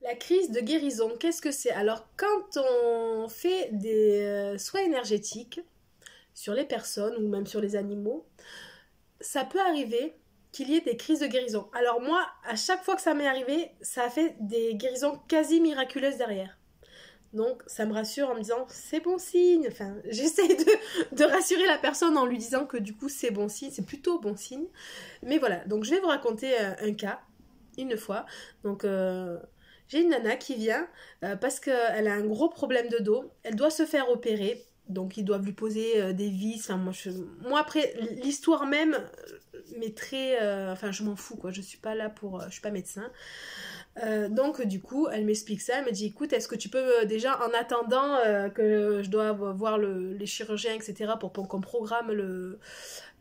La crise de guérison, qu'est-ce que c'est? Alors, quand on fait des soins énergétiques sur les personnes ou même sur les animaux, ça peut arriver qu'il y ait des crises de guérison. Alors moi, à chaque fois que ça m'est arrivé, ça a fait des guérisons quasi miraculeuses derrière. Donc ça me rassure en me disant c'est bon signe. Enfin, j'essaie de rassurer la personne en lui disant que du coup c'est bon signe, c'est plutôt bon signe. Mais voilà, donc je vais vous raconter un cas, une fois. Donc j'ai une nana qui vient parce qu'elle a un gros problème de dos. Elle doit se faire opérer. Donc ils doivent lui poser des vis. Enfin, moi après, l'histoire même m'est très... enfin je m'en fous quoi, je suis pas là pour... je suis pas médecin. Donc du coup, elle m'explique ça, elle me dit écoute, est-ce que tu peux déjà en attendant que je dois voir les chirurgiens, etc. pour qu'on programme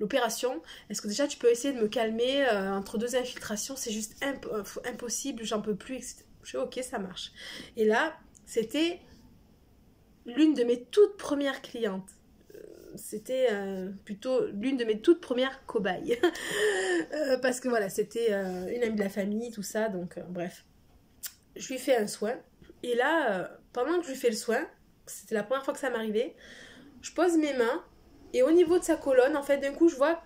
l'opération, est-ce que déjà tu peux essayer de me calmer entre deux infiltrations, c'est juste impossible, j'en peux plus, etc. Je dis ok, ça marche. Et là, c'était l'une de mes toutes premières clientes. C'était plutôt l'une de mes toutes premières cobayes. Parce que voilà, c'était une amie de la famille, tout ça, donc bref. Je lui fais un soin. Et là, pendant que je lui fais le soin, c'était la première fois que ça m'arrivait, je pose mes mains et au niveau de sa colonne, en fait, d'un coup, je vois,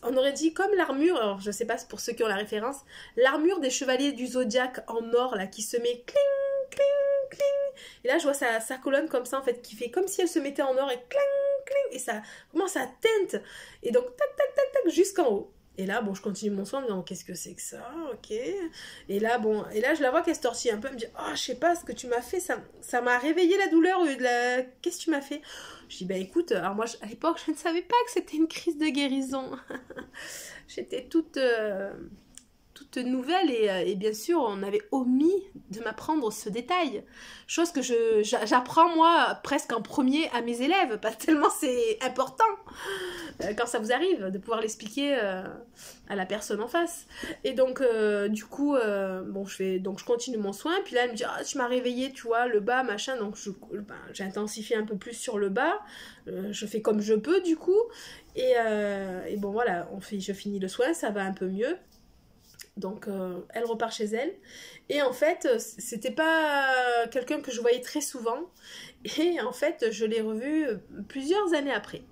on aurait dit comme l'armure, alors je sais pas pour ceux qui ont la référence, l'armure des chevaliers du zodiaque en or, là, qui se met cling, cling, cling. Et là, je vois sa colonne comme ça, en fait, qui fait comme si elle se mettait en or et cling, cling, et ça commence à teinte. Et donc, tac, tac, tac, tac, jusqu'en haut. Et là, bon, je continue mon soin en me disant, qu'est-ce que c'est que ça? Ok. Et là, bon, et là, je la vois qu'elle se tortille un peu, elle me dit, oh, je sais pas ce que tu m'as fait, ça m'a réveillé la douleur, qu'est-ce que tu m'as fait? Je dis, bah écoute, alors moi, à l'époque, je ne savais pas que c'était une crise de guérison. J'étais toute nouvelle et bien sûr on avait omis de m'apprendre ce détail, chose que j'apprends moi presque en premier à mes élèves, pas tellement c'est important quand ça vous arrive de pouvoir l'expliquer à la personne en face. Et donc du coup bon je continue mon soin, puis là elle me dit ah tu m'as réveillé tu vois le bas machin, donc j'intensifie un peu plus sur le bas, je fais comme je peux du coup et bon voilà je finis le soin, ça va un peu mieux. Donc elle repart chez elle et en fait c'était pas quelqu'un que je voyais très souvent et en fait je l'ai revu plusieurs années après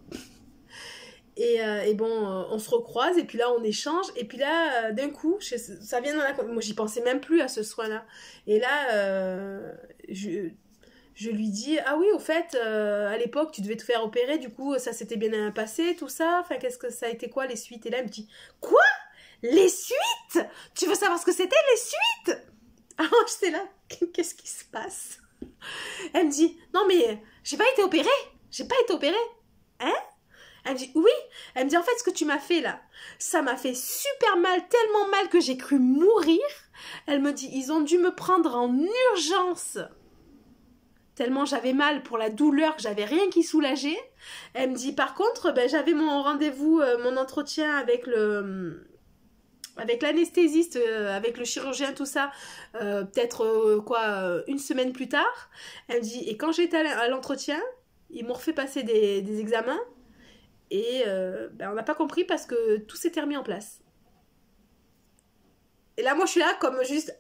et bon on se recroise et puis là on échange et puis là d'un coup ça vient dans la... moi j'y pensais même plus à ce soin là et là je lui dis ah oui au fait à l'époque tu devais te faire opérer, du coup ça s'était bien passé tout ça, enfin qu'est-ce que ça a été quoi les suites? Et là elle me dit quoi? Les suites? Tu veux savoir ce que c'était les suites? Alors j'étais là, qu'est-ce qui se passe? Elle me dit, non mais j'ai pas été opérée. J'ai pas été opérée. Hein? Elle me dit, oui. Elle me dit, en fait ce que tu m'as fait là, ça m'a fait super mal, tellement mal que j'ai cru mourir. Elle me dit, ils ont dû me prendre en urgence. Tellement j'avais mal pour la douleur que j'avais rien qui soulageait. Elle me dit, par contre, ben, j'avais mon rendez-vous, mon entretien avec l'anesthésiste, avec le chirurgien, tout ça, peut-être une semaine plus tard. Elle me dit, et quand j'étais à l'entretien, ils m'ont refait passer des examens, et on n'a pas compris parce que tout s'était remis en place. Et là, moi, je suis là comme juste,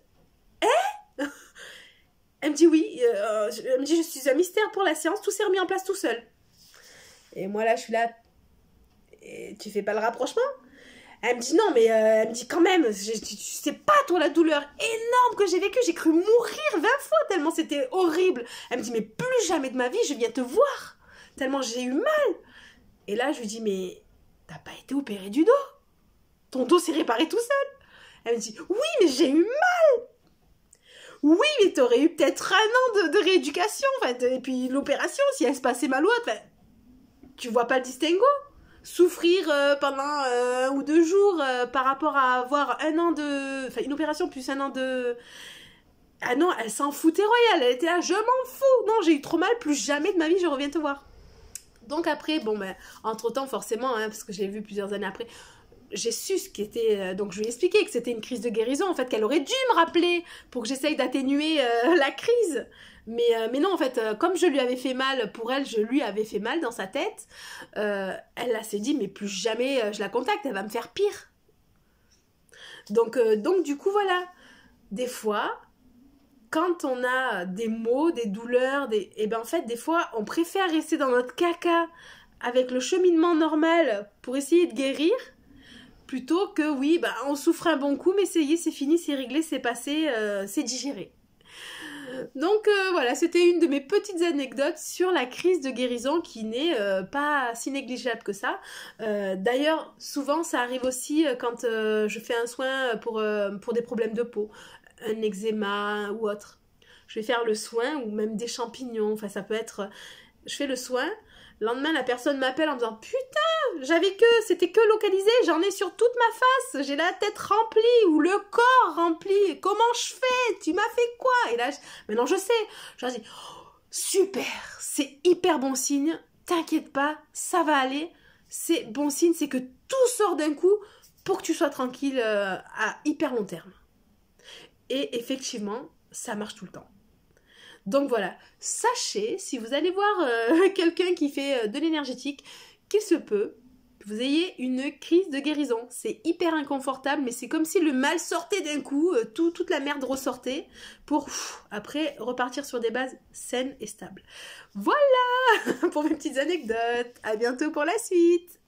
hein? Elle me dit oui, elle me dit, je suis un mystère pour la science, tout s'est remis en place tout seul. Et moi, là, je suis là, et tu fais pas le rapprochement? Elle me dit non mais elle me dit quand même, tu sais pas toi la douleur énorme que j'ai vécue, j'ai cru mourir 20 fois tellement c'était horrible. Elle me dit mais plus jamais de ma vie je viens te voir, tellement j'ai eu mal. Et là je lui dis mais t'as pas été opérée du dos? Ton dos s'est réparé tout seul? Elle me dit oui mais j'ai eu mal. Oui mais t'aurais eu peut-être un an de rééducation, et puis l'opération si elle se passait mal ou autre, tu vois pas le distinguo? Souffrir pendant 1 ou 2 jours par rapport à avoir un an de... Enfin, une opération plus un an de... Ah non, elle s'en foutait royale. Elle était là, je m'en fous. Non, j'ai eu trop mal, plus jamais de ma vie, je reviens te voir. Donc après, bon, ben, entre-temps, forcément, hein, parce que j'ai vu plusieurs années après, j'ai su ce qui était... donc je lui ai expliqué que c'était une crise de guérison, en fait, qu'elle aurait dû me rappeler pour que j'essaye d'atténuer la crise. Mais non, en fait, comme je lui avais fait mal, pour elle, je lui avais fait mal dans sa tête, elle s'est dit, mais plus jamais je la contacte, elle va me faire pire. Donc du coup, voilà. Des fois, quand on a des maux, des douleurs, et ben en fait, des fois, on préfère rester dans notre caca avec le cheminement normal pour essayer de guérir, plutôt que, oui, bah, on souffre un bon coup, mais ça y est, c'est fini, c'est réglé, c'est passé, c'est digéré. Donc voilà, c'était une de mes petites anecdotes sur la crise de guérison qui n'est pas si négligeable que ça. D'ailleurs, souvent, ça arrive aussi quand je fais un soin pour des problèmes de peau, un eczéma ou autre. Je vais faire le soin ou même des champignons. Enfin, ça peut être... Je fais le soin. Le lendemain, la personne m'appelle en me disant « Putain, c'était que localisé, j'en ai sur toute ma face, j'ai la tête remplie ou le corps rempli, comment je fais? Tu m'as fait quoi ?» Et là, maintenant je sais. Je leur dis oh, « Super, c'est hyper bon signe, t'inquiète pas, ça va aller. C'est bon signe, c'est que tout sort d'un coup pour que tu sois tranquille à hyper long terme. » Et effectivement, ça marche tout le temps. Donc voilà, sachez, si vous allez voir quelqu'un qui fait de l'énergétique, qu'il se peut que vous ayez une crise de guérison. C'est hyper inconfortable, mais c'est comme si le mal sortait d'un coup, toute la merde ressortait, pour après repartir sur des bases saines et stables. Voilà pour mes petites anecdotes. À bientôt pour la suite.